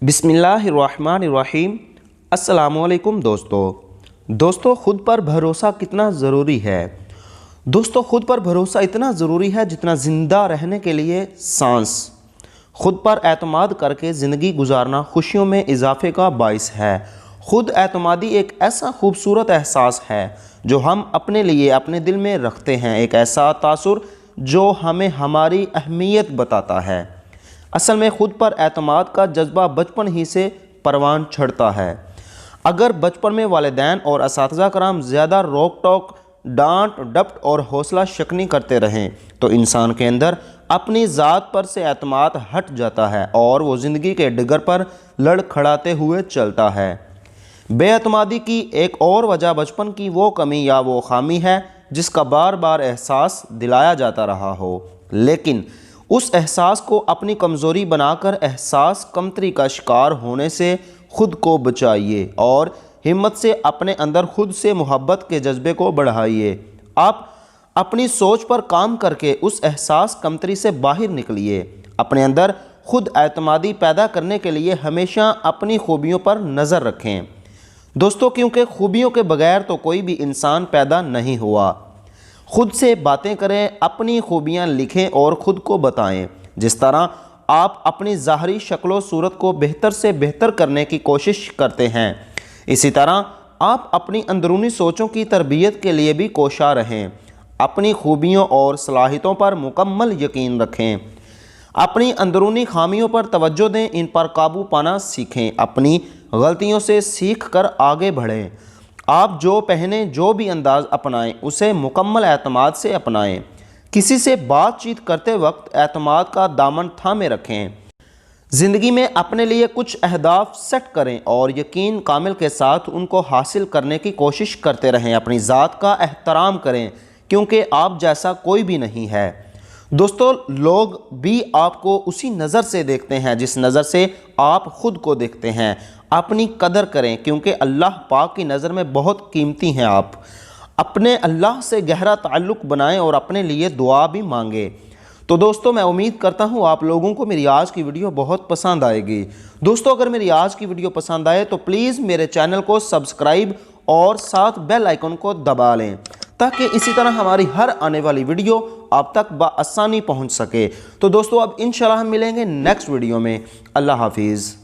बिस्मिल्लाहिर्रहमानिर्रहीम। अस्सलामुअलैकुम दोस्तों, खुद पर भरोसा कितना ज़रूरी है। दोस्तों, खुद पर भरोसा इतना ज़रूरी है जितना ज़िंदा रहने के लिए सांस। खुद पर एतमाद करके ज़िंदगी गुजारना खुशियों में इजाफे का बाइस है। खुद एतमादी एक ऐसा खूबसूरत एहसास है जो हम अपने लिए अपने दिल में रखते हैं, एक ऐसा तासुर जो हमें हमारी अहमियत बताता है। असल में खुद पर एतमाद का जज्बा बचपन ही से परवान चढ़ता है। अगर बचपन में वालिदैन और असातिज़ा कराम ज़्यादा रोक टोक, डांट डपट और हौसला शिकनी करते रहें तो इंसान के अंदर अपनी ज़ात पर से एतमाद हट जाता है और वो ज़िंदगी के डिगर पर लड़खड़ाते हुए चलता है। बेएतमादी की एक और वजह बचपन की वो कमी या वो खामी है जिसका बार बार एहसास दिलाया जाता रहा हो, लेकिन उस एहसास को अपनी कमज़ोरी बनाकर एहसास कमतरी का शिकार होने से खुद को बचाइए और हिम्मत से अपने अंदर खुद से मोहब्बत के जज्बे को बढ़ाइए। आप अपनी सोच पर काम करके उस एहसास कमतरी से बाहर निकलिए। अपने अंदर खुद एतमादी पैदा करने के लिए हमेशा अपनी खूबियों पर नज़र रखें दोस्तों, क्योंकि खूबियों के बगैर तो कोई भी इंसान पैदा नहीं हुआ। खुद से बातें करें, अपनी खूबियाँ लिखें और ख़ुद को बताएं। जिस तरह आप अपनी ज़ाहरी शक्लो सूरत को बेहतर से बेहतर करने की कोशिश करते हैं, इसी तरह आप अपनी अंदरूनी सोचों की तरबियत के लिए भी कोशा रहें। अपनी खूबियों और सलाहियतों पर मुकम्मल यकीन रखें। अपनी अंदरूनी खामियों पर तवज्जो दें, इन पर काबू पाना सीखें। अपनी गलतियों से सीख कर आगे बढ़ें। आप जो पहने, जो भी अंदाज़ अपनाएं, उसे मुकम्मल एतमाद से अपनाएं। किसी से बातचीत करते वक्त एतमाद का दामन थामे रखें। ज़िंदगी में अपने लिए कुछ अहदाफ सेट करें और यकीन कामिल के साथ उनको हासिल करने की कोशिश करते रहें। अपनी ज़ात का एहतराम करें क्योंकि आप जैसा कोई भी नहीं है। दोस्तों, लोग भी आपको उसी नज़र से देखते हैं जिस नज़र से आप ख़ुद को देखते हैं। अपनी कदर करें क्योंकि अल्लाह पाक की नज़र में बहुत कीमती हैं। आप अपने अल्लाह से गहरा ताल्लुक़ बनाएं और अपने लिए दुआ भी मांगें। तो दोस्तों, मैं उम्मीद करता हूँ आप लोगों को मेरी आज की वीडियो बहुत पसंद आएगी। दोस्तों, अगर मेरी आज की वीडियो पसंद आए तो प्लीज़ मेरे चैनल को सब्सक्राइब और साथ बेल आइकन को दबा लें ताकि इसी तरह हमारी हर आने वाली वीडियो आप तक बआसानी पहुँच सके। तो दोस्तों, अब इंशाल्लाह हम मिलेंगे नेक्स्ट वीडियो में। अल्लाह हाफिज़।